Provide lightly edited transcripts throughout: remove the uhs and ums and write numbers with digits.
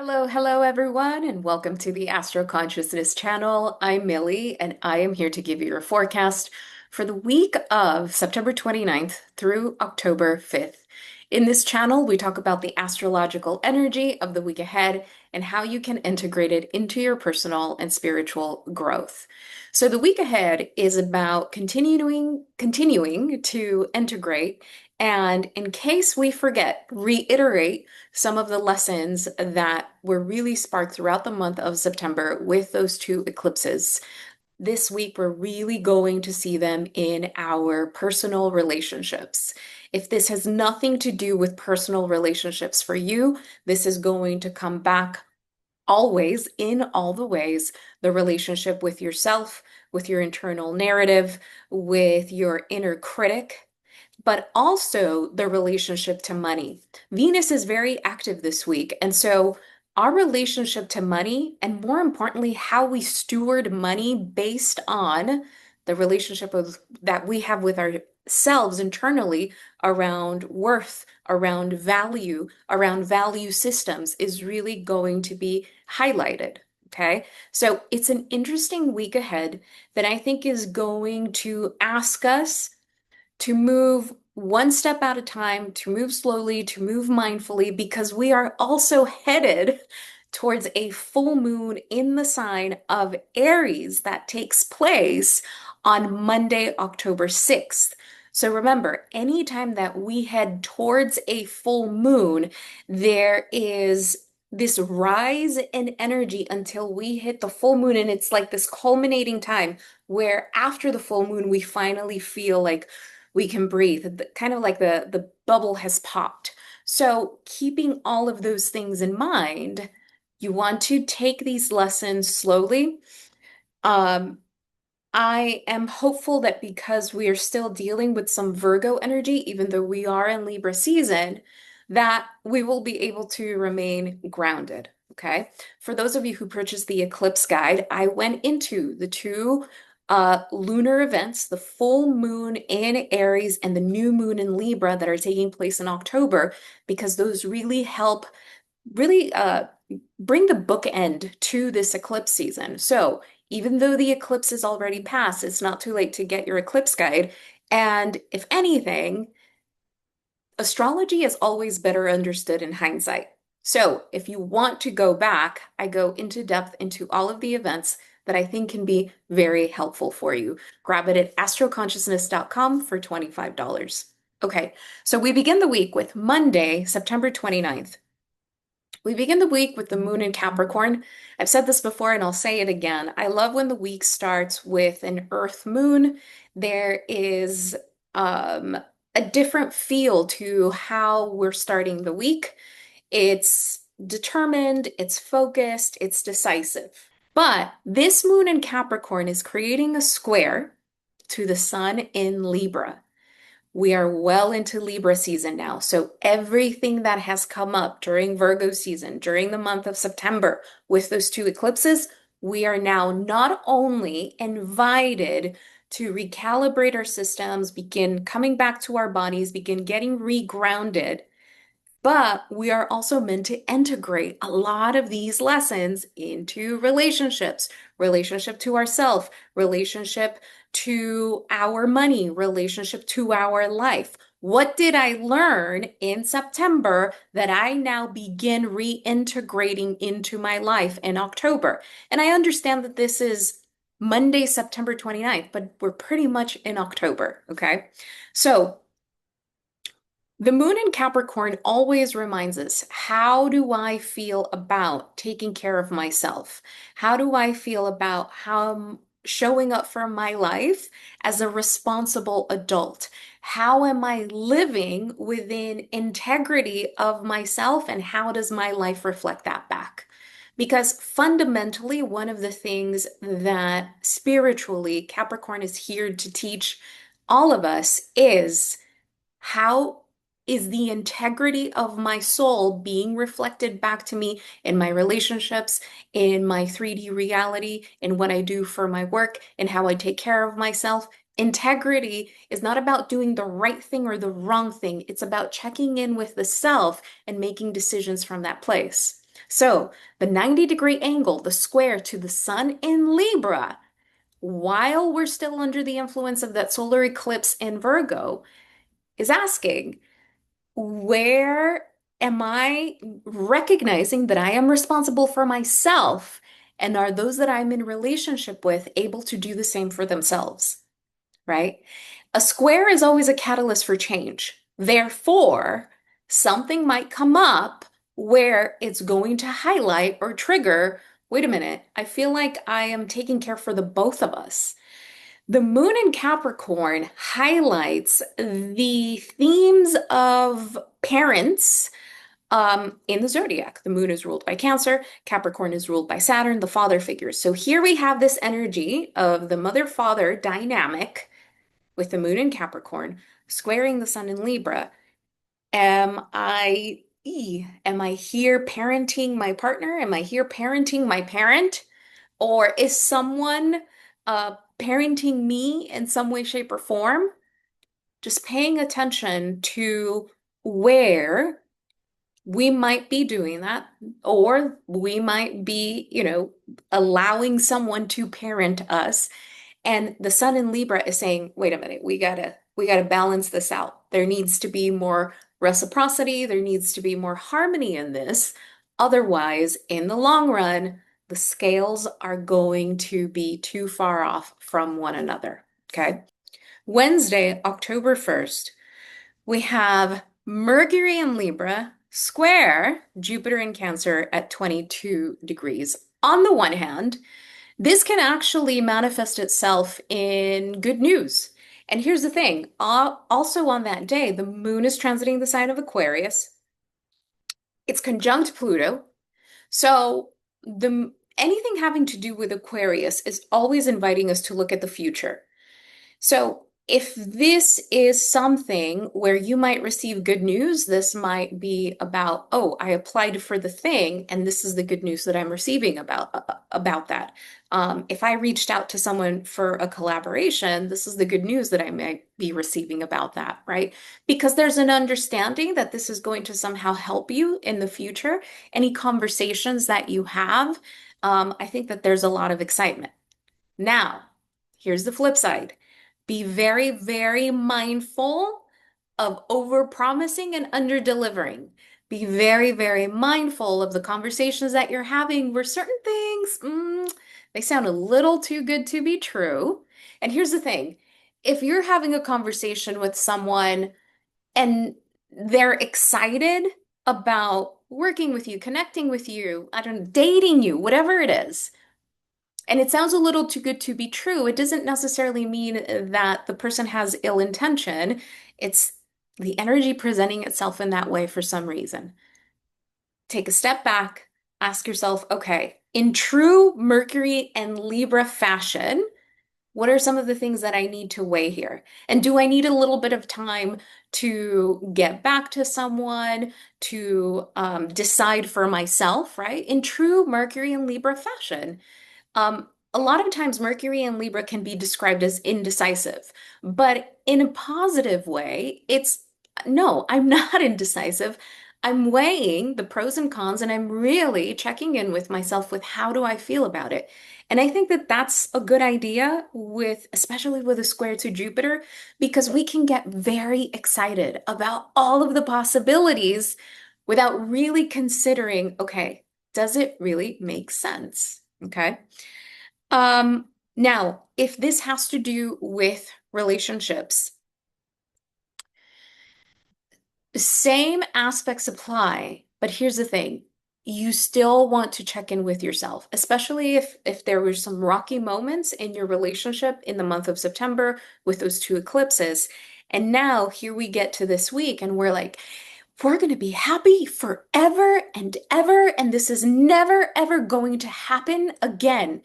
Hello everyone, and welcome to the Astro Consciousness channel. I'm Millie, and I am here to give you your forecast for the week of September 29th through October 5th. In this channel, we talk about the astrological energy of the week ahead and how you can integrate it into your personal and spiritual growth. So the week ahead is about continuing to integrate, and in case we forget, reiterate some of the lessons that were really sparked throughout the month of September with those two eclipses. This week, we're really going to see them in our personal relationships. If this has nothing to do with personal relationships for you, this is going to come back always in all the ways: the relationship with yourself, with your internal narrative, with your inner critic, but also the relationship to money. Venus is very active this week. And so our relationship to money, and more importantly, how we steward money based on the relationship that we have with ourselves internally around worth, around value systems is really going to be highlighted. Okay. So it's an interesting week ahead that I think is going to ask us to move one step at a time, to move slowly, to move mindfully, because we are also headed towards a full moon in the sign of Aries that takes place on Monday, October 6th. So remember, anytime that we head towards a full moon, there is this rise in energy until we hit the full moon. And it's like this culminating time where after the full moon, we finally feel like we can breathe, kind of like the bubble has popped. So, keeping all of those things in mind, you want to take these lessons slowly. Um, I am hopeful that because we are still dealing with some Virgo energy, even though we are in Libra season, that we will be able to remain grounded. Okay. For those of you who purchased the Eclipse guide, I went into the two lunar events, the full moon in Aries and the new moon in Libra that are taking place in October, because those really help really bring the bookend to this eclipse season. So even though the eclipse is already past, it's not too late to get your eclipse guide. And if anything, astrology is always better understood in hindsight. So if you want to go back, I go into depth into all of the events that I think can be very helpful for you. Grab it at astroconsciousness.com for $25. Okay, so we begin the week with Monday, September 29th. We begin the week with the moon in Capricorn. I've said this before and I'll say it again. I love when the week starts with an earth moon. There is a different feel to how we're starting the week. It's determined, it's focused, it's decisive. But this moon in Capricorn is creating a square to the sun in Libra. We are well into Libra season now. So everything that has come up during Virgo season, during the month of September with those two eclipses, we are now not only invited to recalibrate our systems, begin coming back to our bodies, begin getting regrounded, but we are also meant to integrate a lot of these lessons into relationships, relationship to ourself, relationship to our money, relationship to our life. What did I learn in September that I now begin reintegrating into my life in October? And I understand that this is Monday, September 29th, but we're pretty much in October, okay? So the moon in Capricorn always reminds us, how do I feel about taking care of myself? How do I feel about how I'm showing up for my life as a responsible adult? How am I living within integrity of myself, and how does my life reflect that back? Because fundamentally, one of the things that spiritually Capricorn is here to teach all of us is, how is the integrity of my soul being reflected back to me in my relationships, in my 3D reality, in what I do for my work, and how I take care of myself? Integrity is not about doing the right thing or the wrong thing. It's about checking in with the self and making decisions from that place. So the 90-degree angle, the square to the sun in Libra, while we're still under the influence of that solar eclipse in Virgo, is asking, where am I recognizing that I am responsible for myself? And are those that I'm in relationship with able to do the same for themselves? Right? A square is always a catalyst for change. Therefore, something might come up where it's going to highlight or trigger, wait a minute, I feel like I am taking care for the both of us. The moon in Capricorn highlights the themes of parents in the zodiac. The moon is ruled by Cancer, Capricorn is ruled by Saturn, the father figures. So here we have this energy of the mother-father dynamic with the moon in Capricorn, squaring the sun in Libra. Am I here parenting my partner? Am I here parenting my parent? Or is someone parenting me in some way, shape, or form? Just paying attention to where we might be doing that, or we might be, allowing someone to parent us. And the sun in Libra is saying, wait a minute, we gotta balance this out. There needs to be more reciprocity, there needs to be more harmony in this. Otherwise, in the long run, the scales are going to be too far off from one another. Okay. Wednesday, October 1st, we have Mercury in Libra square Jupiter in Cancer at 22 degrees. On the one hand, this can actually manifest itself in good news. And here's the thing, also on that day, the moon is transiting the sign of Aquarius. It's conjunct Pluto. So the anything having to do with Aquarius is always inviting us to look at the future. So, if this is something where you might receive good news, this might be about, oh, I applied for the thing, and this is the good news that I'm receiving about that. If I reached out to someone for a collaboration, this is the good news that I might be receiving about that, right? Because there's an understanding that this is going to somehow help you in the future. Any conversations that you have, I think that there's a lot of excitement. Now, here's the flip side. Be very, very mindful of over-promising and under-delivering. Be very, very mindful of the conversations that you're having where certain things, they sound a little too good to be true. And here's the thing. If you're having a conversation with someone and they're excited about working with you, connecting with you, I don't know, dating you, whatever it is, and it sounds a little too good to be true, it doesn't necessarily mean that the person has ill intention. It's the energy presenting itself in that way for some reason. Take a step back, ask yourself, okay, in true Mercury and Libra fashion, what are some of the things that I need to weigh here? And do I need a little bit of time to get back to someone, to decide for myself, right? In true Mercury and Libra fashion. A lot of times, Mercury and Libra can be described as indecisive, but in a positive way, it's no, I'm not indecisive. I'm weighing the pros and cons, and I'm really checking in with myself with how do I feel about it. And I think that that's a good idea with, especially with a square to Jupiter, because we can get very excited about all of the possibilities without really considering, okay, does it really make sense? Okay. Now, if this has to do with relationships, same aspects apply, but here's the thing. You still want to check in with yourself, especially if there were some rocky moments in your relationship in the month of September with those two eclipses. And now here we get to this week and we're like, we're going to be happy forever and ever, and this is never ever going to happen again.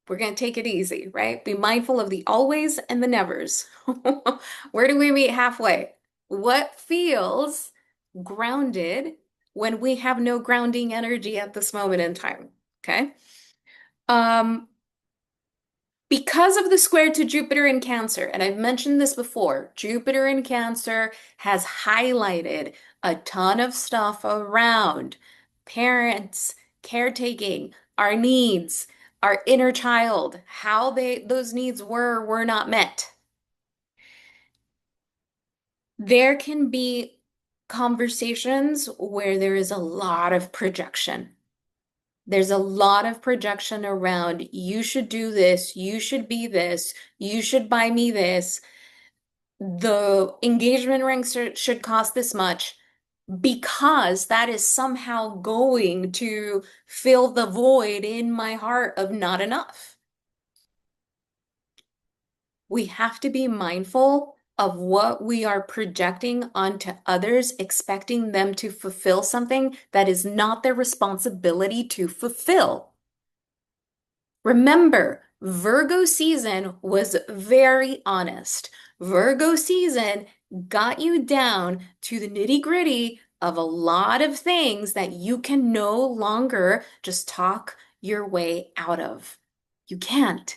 We're going to take it easy, right? Be mindful of the always and the nevers. Where do we meet halfway? What feels grounded when we have no grounding energy at this moment in time? Okay. Um, because of the square to Jupiter in Cancer, and I've mentioned this before, Jupiter in Cancer has highlighted a ton of stuff around parents, caretaking, our needs, our inner child, how those needs were not met. There can be conversations where there is a lot of projection. There's a lot of projection around, you should do this, you should be this, you should buy me this, the engagement ring should cost this much, because that is somehow going to fill the void in my heart of not enough. We have to be mindful of what we are projecting onto others, expecting them to fulfill something that is not their responsibility to fulfill. Remember, Virgo season was very honest. Virgo season got you down to the nitty-gritty of a lot of things that you can no longer just talk your way out of. You can't.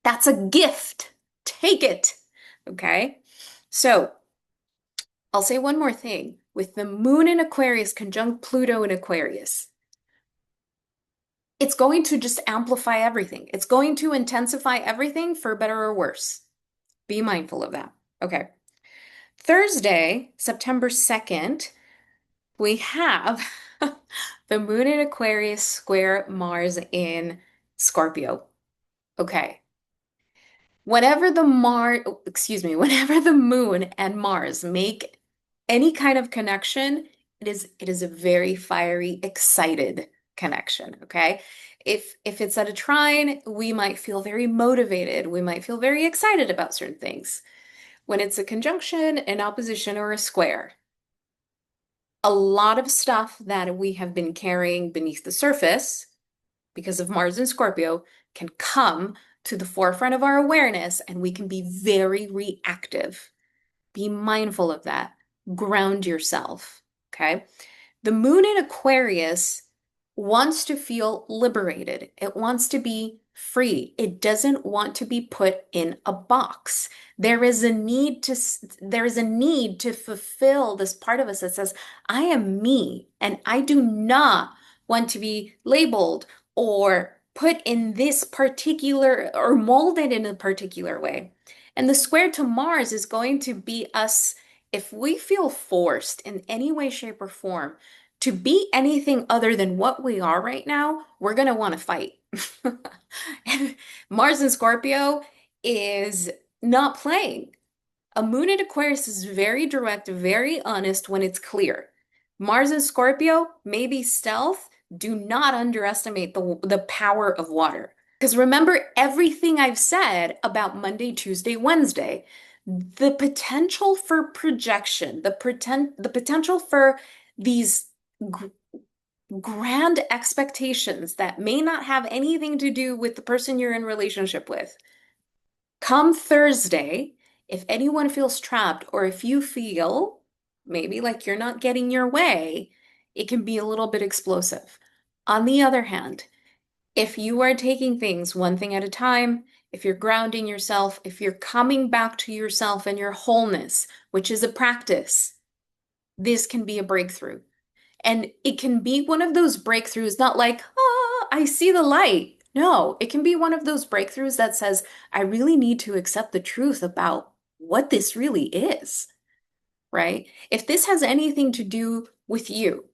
That's a gift. Take it. Okay? So, I'll say one more thing. With the moon in Aquarius conjunct Pluto in Aquarius, it's going to just amplify everything. It's going to intensify everything for better or worse. Be mindful of that. Okay. Thursday, September 2nd, we have the moon in Aquarius square Mars in Scorpio. Okay. Whenever the moon and Mars make any kind of connection, it is a very fiery, excited connection, okay? If it's at a trine, we might feel very motivated. We might feel very excited about certain things. When it's a conjunction, an opposition, or a square, a lot of stuff that we have been carrying beneath the surface because of Mars and Scorpio can come to the forefront of our awareness, and we can be very reactive. Be mindful of that. Ground yourself. Okay. The moon in Aquarius wants to feel liberated. It wants to be free. It doesn't want to be put in a box. There is a need to fulfill this part of us that says, I am me, and I do not want to be labeled or put in this particular or molded in a particular way. And the square to Mars is going to be us, if we feel forced in any way, shape, or form to be anything other than what we are right now, we're going to want to fight. And Mars in Scorpio is not playing. A moon in Aquarius is very direct, very honest when it's clear. Mars in Scorpio, maybe stealth. Do not underestimate the power of water. Because remember everything I've said about Monday, Tuesday, Wednesday. The potential for projection, the potential for these grand expectations that may not have anything to do with the person you're in relationship with. Come Thursday, if anyone feels trapped or if you feel maybe like you're not getting your way, it can be a little bit explosive. On the other hand, if you are taking things one thing at a time, if you're grounding yourself, if you're coming back to yourself and your wholeness, which is a practice, this can be a breakthrough. And it can be one of those breakthroughs, not like, oh, I see the light. No, it can be one of those breakthroughs that says, I really need to accept the truth about what this really is, right? If this has anything to do with you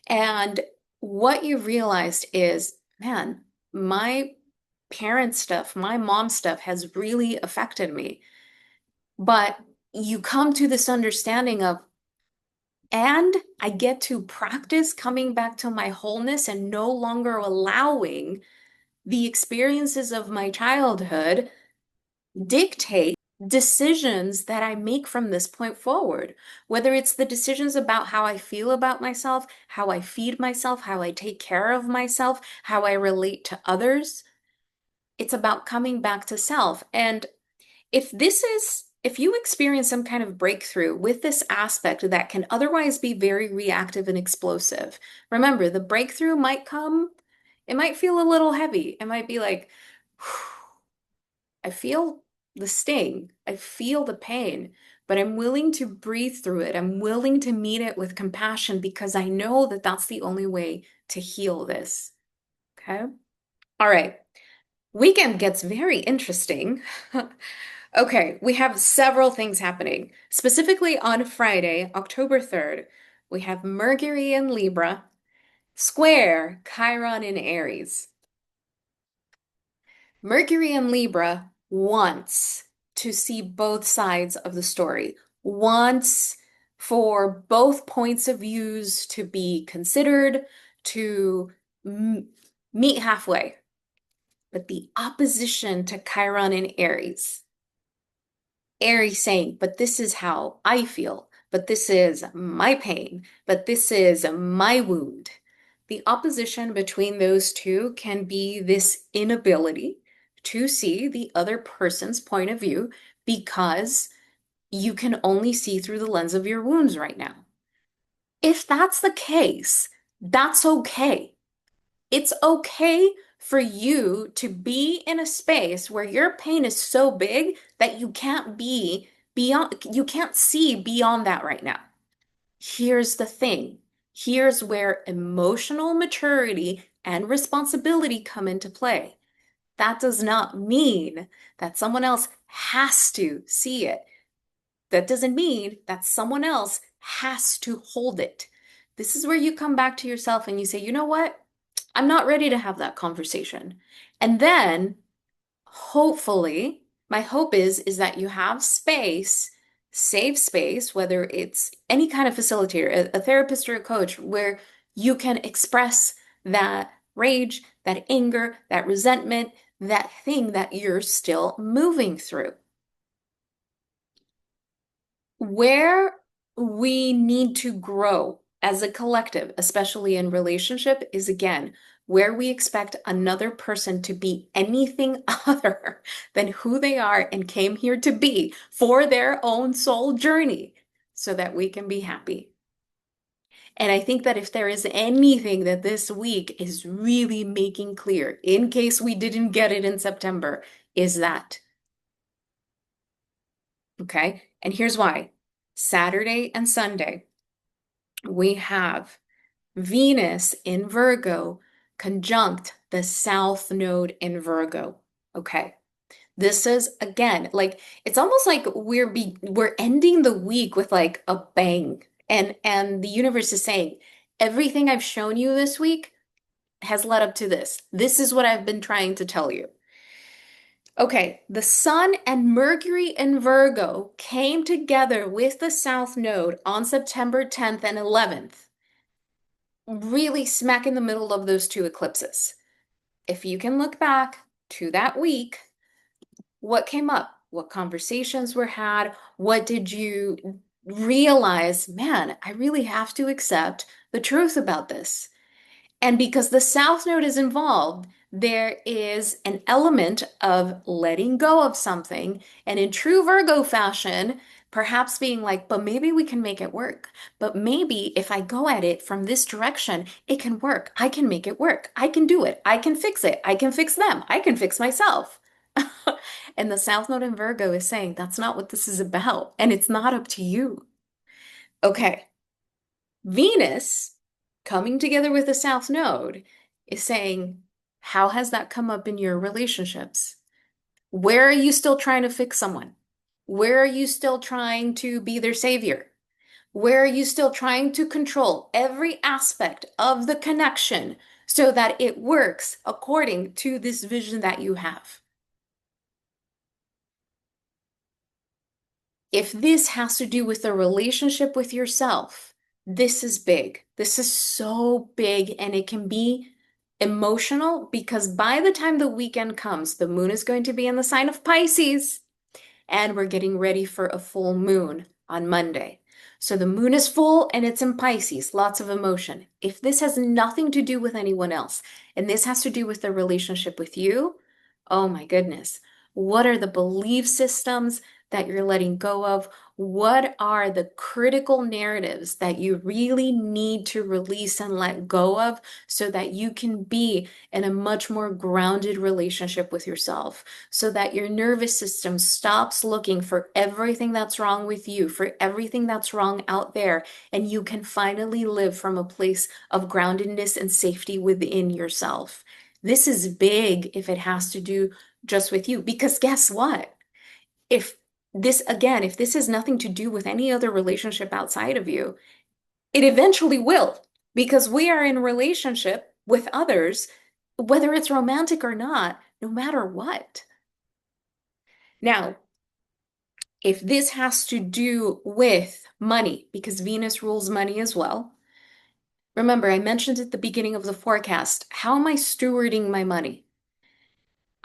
and what you realized is, man, my parent stuff, my mom stuff has really affected me. But you come to this understanding of, and I get to practice coming back to my wholeness and no longer allowing the experiences of my childhood dictate decisions that I make from this point forward. Whether it's the decisions about how I feel about myself, how I feed myself, how I take care of myself, how I relate to others. It's about coming back to self. And if you experience some kind of breakthrough with this aspect that can otherwise be very reactive and explosive, remember the breakthrough might come, it might feel a little heavy. It might be like, I feel the sting, I feel the pain, but I'm willing to breathe through it. I'm willing to meet it with compassion because I know that that's the only way to heal this. Okay. All right. Weekend gets very interesting. Okay, we have several things happening. Specifically on Friday, October 3rd, we have Mercury in Libra, square Chiron in Aries. Mercury in Libra wants to see both sides of the story, wants for both points of views to be considered, to meet halfway. But the opposition to Chiron in Aries, Aries saying, but this is how I feel, but this is my pain, but this is my wound. The opposition between those two can be this inability to see the other person's point of view because you can only see through the lens of your wounds right now. If that's the case, that's okay. It's okay for you to be in a space where your pain is so big that you can't be beyond, you can't see beyond that right now. Here's the thing. Here's where emotional maturity and responsibility come into play. That does not mean that someone else has to see it. That doesn't mean that someone else has to hold it. This is where you come back to yourself and you say, you know what? I'm not ready to have that conversation. And then hopefully, my hope is that you have space, safe space, whether it's any kind of facilitator, a therapist or a coach, where you can express that rage, that anger, that resentment, that thing that you're still moving through. Where we need to grow as a collective, especially in relationship, is again where we expect another person to be anything other than who they are and came here to be for their own soul journey so that we can be happy. And I think that if there is anything that this week is really making clear, in case we didn't get it in September, is that. Okay? And here's why. Saturday and Sunday, we have Venus in Virgo conjunct the South Node in Virgo. Okay. This is again like it's almost like we're ending the week with like a bang. And the universe is saying, everything I've shown you this week has led up to this. This is what I've been trying to tell you. Okay, the Sun and Mercury in Virgo came together with the South Node on September 10th and 11th, really smack in the middle of those two eclipses. If you can look back to that week, what came up? What conversations were had? What did you realize? Man, I really have to accept the truth about this. And because the South Node is involved, there is an element of letting go of something. And in true Virgo fashion, perhaps being like, but maybe we can make it work. But maybe if I go at it from this direction, it can work. I can make it work. I can do it. I can fix it. I can fix them. I can fix myself. And the South Node in Virgo is saying that's not what this is about. And it's not up to you. Okay. Venus coming together with the South Node is saying, how has that come up in your relationships? Where are you still trying to fix someone? Where are you still trying to be their savior? Where are you still trying to control every aspect of the connection so that it works according to this vision that you have? If this has to do with the relationship with yourself, this is big. This is so big, and it can be emotional because by the time the weekend comes, the moon is going to be in the sign of Pisces, and we're getting ready for a full moon on Monday. So the moon is full and it's in Pisces, lots of emotion. If this has nothing to do with anyone else, and this has to do with the relationship with you, oh my goodness. What are the belief systems, that you're letting go of? What are the critical narratives that you really need to release and let go of so that you can be in a much more grounded relationship with yourself, so that your nervous system stops looking for everything that's wrong with you, for everything that's wrong out there, and you can finally live from a place of groundedness and safety within yourself. This is big if it has to do just with you, because guess what? If if this has nothing to do with any other relationship outside of you, it eventually will, because we are in relationship with others, whether it's romantic or not, no matter what. Now, if this has to do with money, because Venus rules money as well, remember I mentioned at the beginning of the forecast, how am I stewarding my money?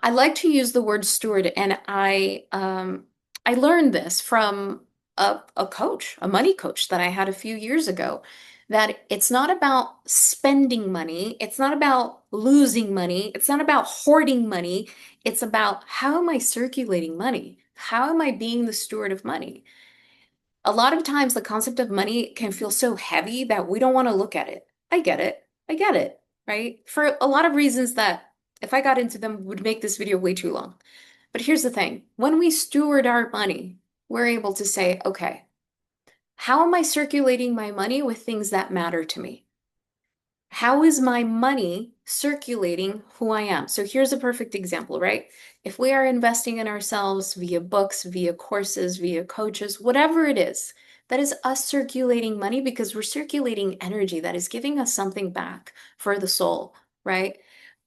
I like to use the word steward, and I learned this from a coach, a money coach that I had a few years ago, that it's not about spending money, it's not about losing money, it's not about hoarding money, it's about how am I circulating money? How am I being the steward of money? A lot of times the concept of money can feel so heavy that we don't want to look at it. I get it. I get it, right? For a lot of reasons that if I got into them would make this video way too long. But here's the thing. When we steward our money, we're able to say, okay, how am I circulating my money with things that matter to me? How is my money circulating who I am? So here's a perfect example, right? If we are investing in ourselves via books, via courses, via coaches, whatever it is, that is us circulating money because we're circulating energy that is giving us something back for the soul, right?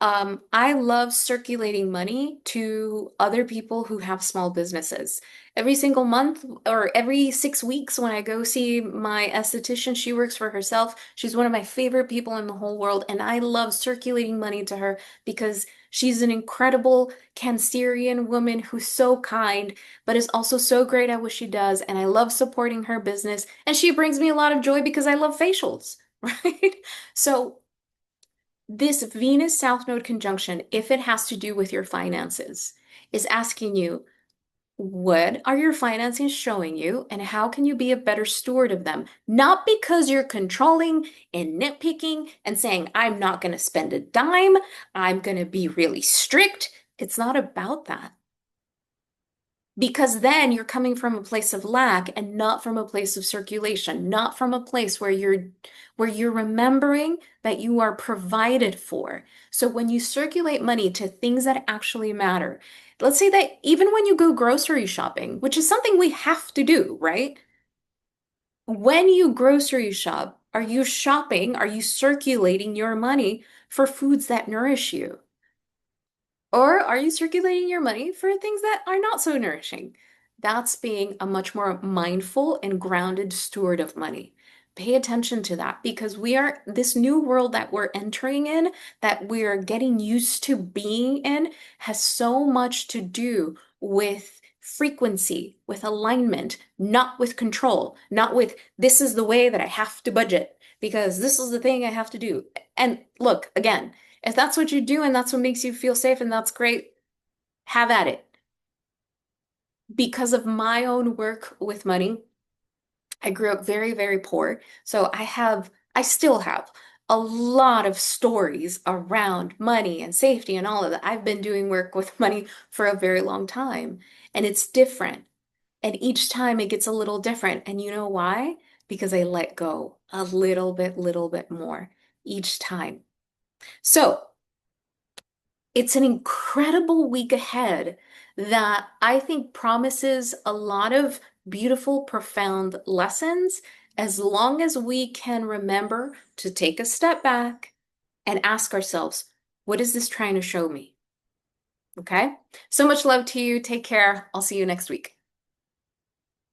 I love circulating money to other people who have small businesses. Every single month or every 6 weeks when I go see my esthetician, she works for herself. She's one of my favorite people in the whole world, and I love circulating money to her because she's an incredible Cancerian woman who's so kind, but is also so great at what she does, and I love supporting her business, and she brings me a lot of joy because I love facials, right? So this Venus South Node conjunction, if it has to do with your finances, is asking you, what are your finances showing you, and how can you be a better steward of them? Not because you're controlling and nitpicking and saying, I'm not going to spend a dime, I'm going to be really strict. It's not about that. Because then you're coming from a place of lack and not from a place of circulation, not from a place where you're remembering that you are provided for. So when you circulate money to things that actually matter, let's say that even when you go grocery shopping, which is something we have to do, right? When you grocery shop, are you shopping, are you circulating your money for foods that nourish you? Or are you circulating your money for things that are not so nourishing? That's being a much more mindful and grounded steward of money. Pay attention to that because we are this new world that we're entering in, that we're getting used to being in, has so much to do with frequency, with alignment, not with control, not with this is the way that I have to budget because this is the thing I have to do. And look, again, if that's what you do and that's what makes you feel safe and that's great, have at it. Because of my own work with money, I grew up very, very poor. So I still have a lot of stories around money and safety and all of that. I've been doing work with money for a very long time, and it's different. And each time it gets a little different. And you know why? Because I let go a little bit more each time. So, it's an incredible week ahead that I think promises a lot of beautiful, profound lessons as long as we can remember to take a step back and ask ourselves, what is this trying to show me? Okay? So much love to you. Take care. I'll see you next week.